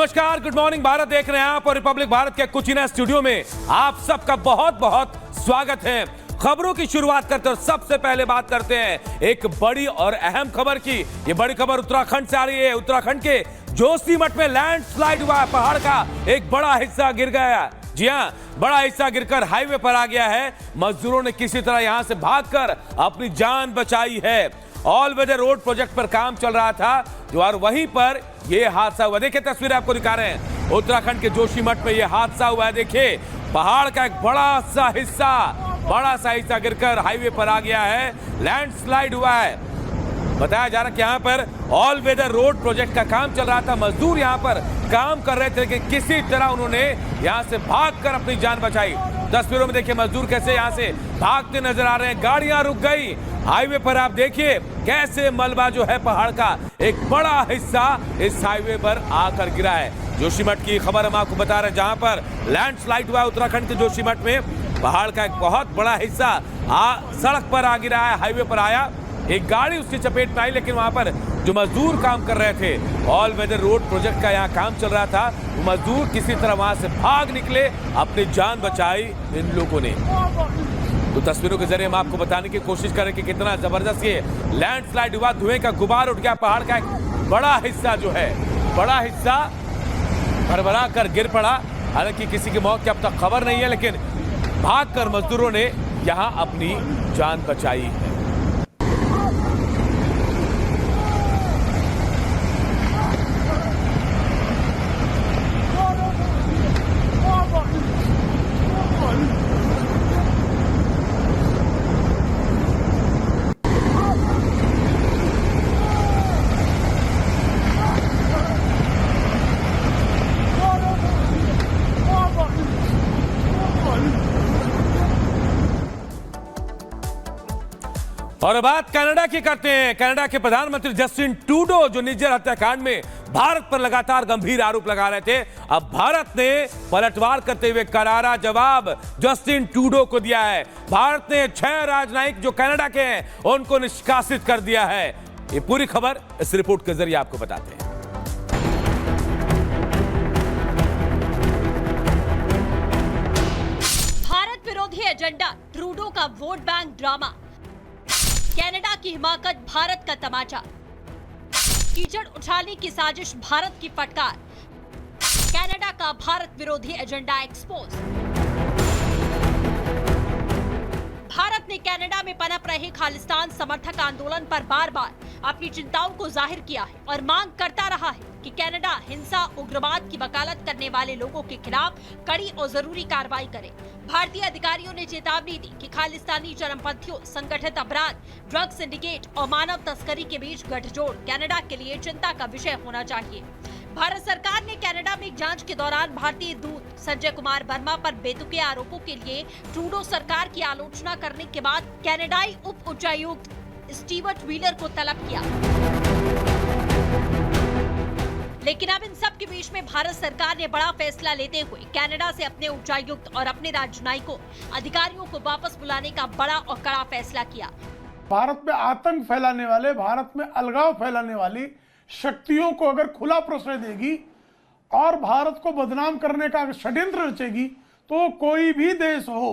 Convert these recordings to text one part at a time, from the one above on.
नमस्कार, good morning Bharat देख रहे हैं आप और रिपब्लिक भारत के कुचिना स्टूडियो में आप सबका बहुत बहुत स्वागत है। खबरों की शुरुआत करते हैं और सबसे पहले बात करते हैं एक बड़ी और अहम खबर की। ये बड़ी खबर उत्तराखंड से आ रही है। उत्तराखंड के जोशीमठ में लैंडस्लाइड हुआ है, पहाड़ का एक बड़ा हिस्सा गिर गया। जी हां, बड़ा हिस्सा गिरकर हाईवे पर आ गया है। मजदूरों ने किसी तरह यहां से भागकर अपनी जान बचाई है। ऑल वेदर रोड प्रोजेक्ट पर काम चल रहा था और वहीं पर यह हादसा हुआ। देखिए तस्वीरें आपको दिखा रहे हैं, उत्तराखंड के जोशीमठ में यह हादसा हुआ है। देखिए पहाड़ का एक बड़ा सा हिस्सा गिरकर हाईवे पर आ गया है, लैंडस्लाइड हुआ है। बताया जा रहा है कि यहाँ पर ऑल वेदर रोड प्रोजेक्ट का काम चल रहा था। मजदूर यहाँ पर काम कर रहे थे कि किसी तरह उन्होंने यहाँ से भागकर अपनी जान बचाई। तस्वीरों में देखिए मजदूर कैसे यहाँ से भागते नजर आ रहे हैं। गाड़ियां रुक गई। हाईवे पर आप देखिए कैसे मलबा जो है पहाड़ का एक बड़ा हिस्सा इस हाईवे पर आकर गिरा है। जोशीमठ की खबर हम आपको बता रहे हैं, जहां पर लैंडस्लाइड हुआ है उत्तराखंड के जोशीमठ में। पहाड़ का एक बहुत बड़ा हिस्सा सड़क पर आ गिरा है, हाईवे पर आया। एक गाड़ी उसकी चपेट में आई, लेकिन वहां पर जो मजदूर काम कर रहे थे, ऑल वेदर रोड प्रोजेक्ट का यहाँ काम चल रहा था, वो मजदूर किसी तरह वहां से भाग निकले, अपनी जान बचाई इन लोगों ने। तो तस्वीरों के जरिए हम आपको बताने की कोशिश करें कि कितना जबरदस्त ये लैंडस्लाइड हुआ। धुएं का गुबार उठ गया। पहाड़ का एक बड़ा हिस्सा जो है, बड़ा हिस्सा भरभरा कर गिर पड़ा। हालांकि किसी की मौत की अब तक खबर नहीं है, लेकिन भागकर मजदूरों ने यहां अपनी जान बचाई है। और बात कनाडा की करते हैं। कनाडा के प्रधानमंत्री जस्टिन ट्रूडो जो निजर हत्याकांड में भारत पर लगातार गंभीर आरोप लगा रहे थे, अब भारत ने पलटवार करते हुए करारा जवाब जस्टिन ट्रूडो को दिया है। भारत ने 6 राजनयिक जो कनाडा के हैं उनको निष्कासित कर दिया है। ये पूरी खबर इस रिपोर्ट के जरिए आपको बताते हैं। भारत विरोधी एजेंडा, ट्रूडो का वोट बैंक ड्रामा, कनाडा की हिमाकत, भारत का तमाचा, कीचड़ उछालने की साजिश, भारत की फटकार, कनाडा का भारत विरोधी एजेंडा एक्सपोज। भारत ने कनाडा में पनप रहे खालिस्तान समर्थक आंदोलन पर बार बार अपनी चिंताओं को जाहिर किया है और मांग करता रहा है कि कनाडा हिंसा, उग्रवाद की वकालत करने वाले लोगों के खिलाफ कड़ी और जरूरी कार्रवाई करे। भारतीय अधिकारियों ने चेतावनी दी कि खालिस्तानी चरमपंथियों, संगठित अपराध, ड्रग सिंडिकेट और मानव तस्करी के बीच गठजोड़ कनाडा के लिए चिंता का विषय होना चाहिए। भारत सरकार ने कनाडा में जांच के दौरान भारतीय दूत संजय कुमार वर्मा पर बेतुके आरोपों के लिए ट्रूडो सरकार की आलोचना करने के बाद कनाडाई उप उच्चायुक्त स्टीवर्ट व्हीलर को तलब किया। लेकिन अब इन सब के बीच में भारत सरकार ने बड़ा फैसला लेते हुए कनाडा से अपने उच्चायुक्त और अपने राजनयिकों, अधिकारियों को वापस बुलाने का बड़ा और कड़ा फैसला किया। भारत में आतंक फैलाने वाले, भारत में अलगाव फैलाने वाली शक्तियों को अगर खुला प्रश्रय देगी और भारत को बदनाम करने का षड्यंत्र रचेगी, तो कोई भी देश हो,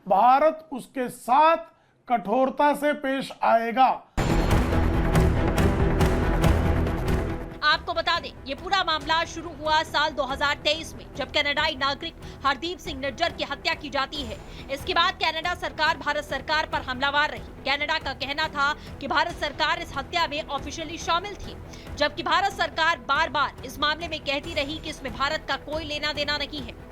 भारत उसके साथ कठोरता से पेश आएगा। आपको बता दें, ये पूरा मामला शुरू हुआ साल 2023 में, जब कनाडाई नागरिक हरदीप सिंह निज्जर की हत्या की जाती है। इसके बाद कनाडा सरकार भारत सरकार पर हमलावर रही। कनाडा का कहना था कि भारत सरकार इस हत्या में ऑफिशियली शामिल थी, जबकि भारत सरकार बार बार इस मामले में कहती रही कि इसमें भारत का कोई लेना देना नहीं है।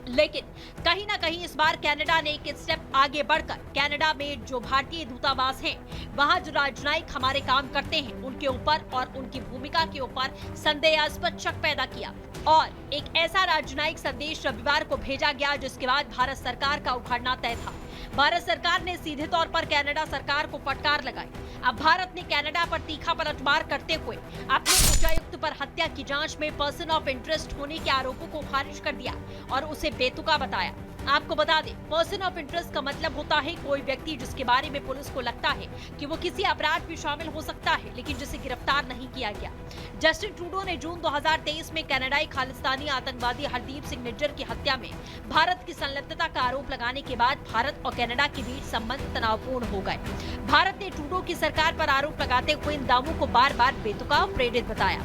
लेकिन कहीं ना कहीं इस बार कनाडा ने एक स्टेप आगे बढ़कर कनाडा में जो भारतीय दूतावास हैं, वहां जो राजनयिक हमारे काम करते हैं, उनके ऊपर और उनकी भूमिका के ऊपर संदेहास्पद शक पैदा किया और एक ऐसा राजनयिक संदेश रविवार को भेजा गया जिसके बाद भारत सरकार का उखड़ना तय था। भारत सरकार ने सीधे तौर पर कनाडा सरकार को फटकार लगाई। अब भारत ने कनाडा पर तीखा पलटवार करते हुए अपने उच्चायुक्त पर हत्या की जांच में पर्सन ऑफ इंटरेस्ट होने के आरोपों को खारिज कर दिया और उसे बेतुका बताया। आपको बता दें, पर्सन ऑफ इंटरेस्ट का मतलब होता है कोई व्यक्ति जिसके बारे में पुलिस को लगता है कि वो किसी अपराध में शामिल हो सकता है, लेकिन जिसे गिरफ्तार नहीं किया गया। जस्टिन ट्रूडो ने जून 2023 में कनाडाई खालिस्तानी आतंकवादी हरदीप सिंह निज्जर की हत्या में भारत की संलिप्तता का आरोप लगाने के बाद भारत और कनाडा के बीच संबंध तनावपूर्ण हो गए। भारत ने ट्रूडो की सरकार पर आरोप लगाते हुए इन दावों को बार बार बेतुका और प्रेरित बताया।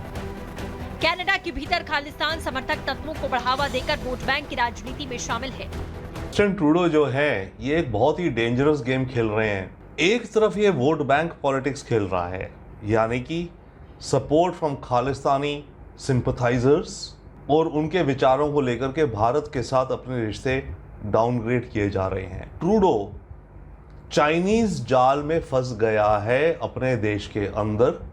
कनाडा के भीतर खालिस्तान समर्थक तत्वों को बढ़ावा देकर वोट बैंक की राजनीति में शामिल है। जस्टिन ट्रूडो जो है ये एक बहुत ही डेंजरस गेम खेल रहे हैं। एक तरफ ये वोट बैंक पॉलिटिक्स खेल रहा है, यानी कि सपोर्ट फ्रॉम खालिस्तानी सिंपथाइजर्स, और उनके विचारों को लेकर के भारत के साथ अपने रिश्ते डाउनग्रेड किए जा रहे हैं। ट्रूडो चाइनीज जाल में फंस गया है अपने देश के अंदर।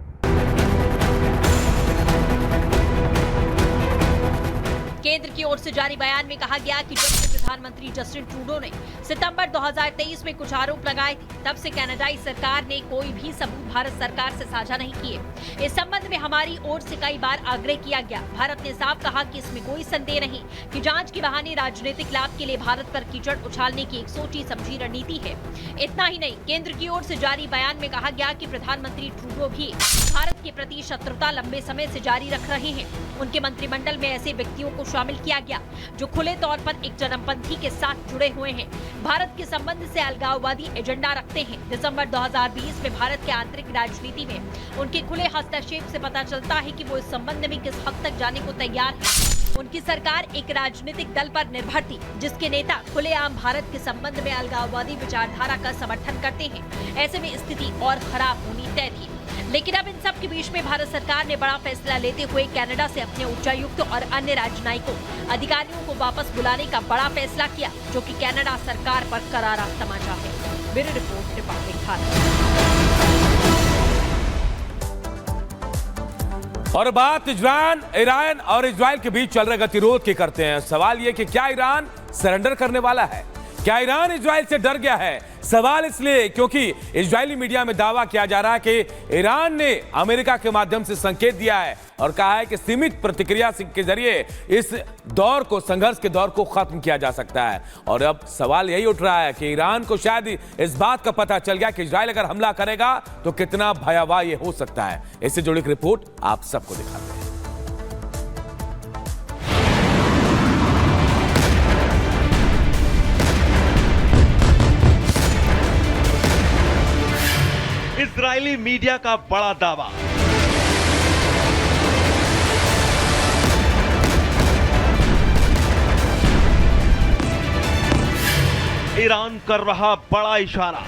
केंद्र की ओर से जारी बयान में कहा गया कि जब से प्रधानमंत्री जस्टिन ट्रूडो ने सितंबर 2023 में कुछ आरोप लगाए थे, तब से कनाडाई सरकार ने कोई भी सबूत भारत सरकार से साझा नहीं किए। इस संबंध में हमारी ओर से कई बार आग्रह किया गया। भारत ने साफ कहा कि इसमें कोई संदेह नहीं कि जांच के बहाने राजनीतिक लाभ के लिए भारत पर कीचड़ उछालने की एक सोची समझी रणनीति है। इतना ही नहीं, केंद्र की ओर से जारी बयान में कहा गया कि प्रधानमंत्री ट्रूडो भी भारत के प्रति शत्रुता लंबे समय से जारी रख रहे हैं। उनके मंत्रिमंडल में ऐसे व्यक्तियों को शामिल किया गया जो खुले तौर पर एक चरमपंथी के साथ जुड़े हुए हैं, भारत के संबंध से अलगाववादी एजेंडा रखते हैं। दिसंबर 2020 में भारत के आंतरिक राजनीति में उनके खुले हस्तक्षेप से पता चलता है कि वो इस संबंध में किस हद तक जाने को तैयार है। उनकी सरकार एक राजनीतिक दल पर निर्भर थी जिसके नेता खुलेआम भारत के संबंध में अलगाववादी विचारधारा का समर्थन करते हैं। ऐसे में स्थिति और खराब होनी तय थी। लेकिन अब इन सब के बीच में भारत सरकार ने बड़ा फैसला लेते हुए कनाडा से अपने उच्चायुक्त और अन्य राजनयिकों अधिकारियों को वापस बुलाने का बड़ा फैसला किया, जो कि कनाडा सरकार पर करारा तमाचा है। Bureau report, Republic Bharat. और बात ईरान और इजराइल के बीच चल रहे गतिरोध की करते हैं। सवाल यह कि क्या ईरान सरेंडर करने वाला है? क्या ईरान इजराइल से डर गया है? सवाल इसलिए क्योंकि इजरायली मीडिया में दावा किया जा रहा है कि ईरान ने अमेरिका के माध्यम से संकेत दिया है और कहा है कि सीमित प्रतिक्रिया के जरिए इस दौर को, संघर्ष के दौर को खत्म किया जा सकता है। और अब सवाल यही उठ रहा है कि ईरान को शायद इस बात का पता चल गया कि इजराइल अगर हमला करेगा तो कितना भयावह ये हो सकता है। इससे जुड़ी एक रिपोर्ट आप सबको दिखाते हैं। इजरायली मीडिया का बड़ा दावा। ईरान कर रहा बड़ा इशारा।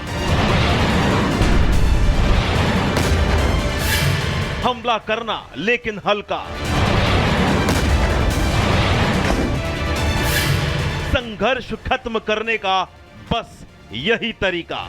हमला करना लेकिन हल्का। संघर्ष खत्म करने का बस यही तरीका।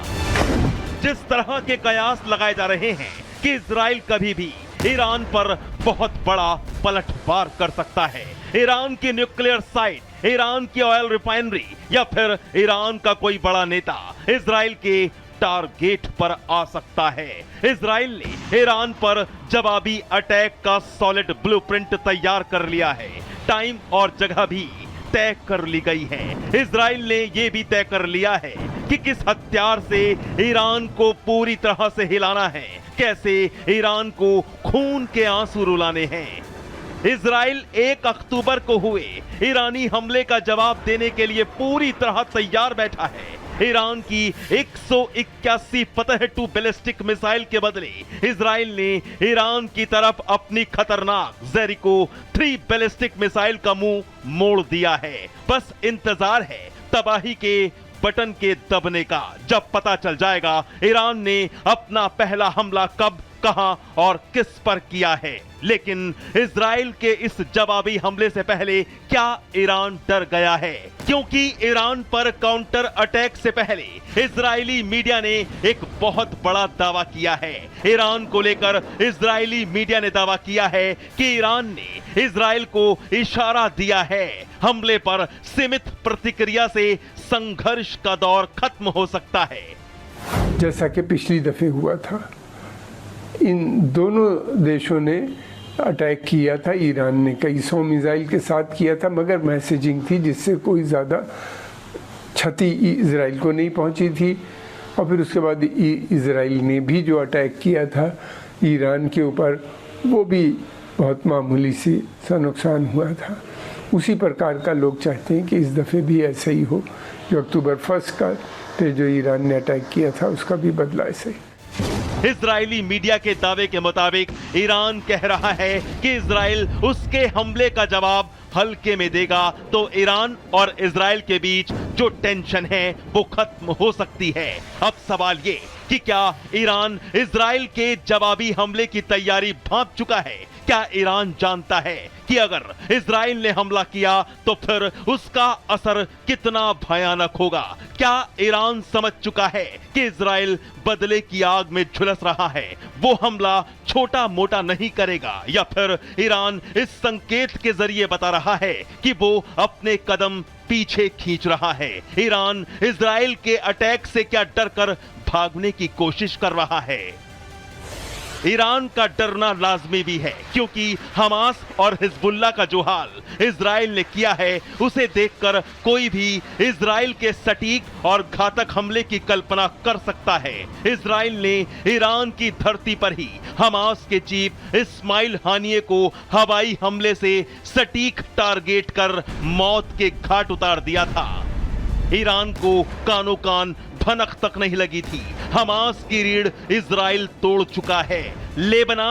जिस तरह के कयास लगाए जा रहे हैं कि इजराइल कभी भी ईरान पर बहुत बड़ा पलटवार कर सकता है। ईरान की न्यूक्लियर साइट, ईरान की ऑयल रिफाइनरी या फिर ईरान का कोई बड़ा नेता इजराइल के टारगेट पर आ सकता है। इजराइल ने ईरान पर जवाबी अटैक का सॉलिड ब्लूप्रिंट तैयार कर लिया है। टाइम और जगह भी तय कर ली गई है। इजराइल ने यह भी तय कर लिया है कि किस हथियार से ईरान को पूरी तरह से हिलाना है, कैसे ईरान को खून के आंसू रुलाने हैं। इजराइल 1 अक्टूबर को हुए ईरानी हमले का जवाब देने के लिए पूरी तरह तैयार बैठा है। ईरान की 181 फतह-2 बैलिस्टिक मिसाइल के बदले इजराइल ने ईरान की तरफ अपनी खतरनाक जेरिको 3 बैलिस्टिक मिसाइल का मुंह मोड़ दिया है। बस इंतजार है तबाही के बटन के दबने का। जब पता चल जाएगा ईरान ने अपना पहला हमला कब, कहां और किस पर किया है। लेकिन इजराइल के इस जवाबी हमले से पहले क्या ईरान डर गया है? क्योंकि ईरान पर काउंटर अटैक से पहले इजरायली मीडिया ने एक बहुत बड़ा दावा किया है। ईरान को लेकर इजरायली मीडिया ने दावा किया है कि ईरान ने इजराइल को इशारा दिया है। हमले पर सीमित प्रतिक्रिया से संघर्ष का दौर खत्म हो सकता है। जैसा कि पिछली दफे हुआ था, इन दोनों देशों ने अटैक किया था। ईरान ने कई 100 मिसाइल के साथ किया था, मगर मैसेजिंग थी जिससे कोई ज़्यादा क्षति इजराइल को नहीं पहुंची थी। और फिर उसके बाद इजराइल ने भी जो अटैक किया था ईरान के ऊपर, वो भी बहुत मामूली सा नुकसान हुआ था। उसी प्रकार का लोग चाहते हैं कि इस दफ़े भी ऐसा ही हो, जो अक्टूबर 1 का पे जो ईरान ने अटैक किया था उसका भी बदला ऐसे ही। इजरायली मीडिया के दावे के मुताबिक ईरान कह रहा है कि इजराइल उसके हमले का जवाब हल्के में देगा तो ईरान और इजराइल के बीच जो टेंशन है वो खत्म हो सकती है। अब सवाल ये कि क्या ईरान इजराइल के जवाबी हमले की तैयारी भांप चुका है? क्या ईरान जानता है कि अगर इजराइल ने हमला किया तो फिर उसका असर कितना भयानक होगा? क्या ईरान समझ चुका है कि इजराइल बदले की आग में झुलस रहा है, वो हमला छोटा मोटा नहीं करेगा? या फिर ईरान इस संकेत के जरिए बता रहा है कि वो अपने कदम पीछे खींच रहा है? ईरान इजराइल के अटैक से क्या डरकर भागने की कोशिश कर रहा है? ईरान का डरना लाजमी भी है, क्योंकि हमास और हिजबुल्लाह का जो हाल इजराइल ने किया है उसे देखकर कोई भी इजराइल के सटीक और घातक हमले की कल्पना कर सकता है। इजराइल ने ईरान की धरती पर ही हमास के चीफ इस्माइल हानिये को हवाई हमले से सटीक टारगेट कर मौत के घाट उतार दिया था। ईरान को कानो कान भनक तक नहीं लगी थी। हमास की रीढ़ इजराइल तोड़ चुका है। लेबनान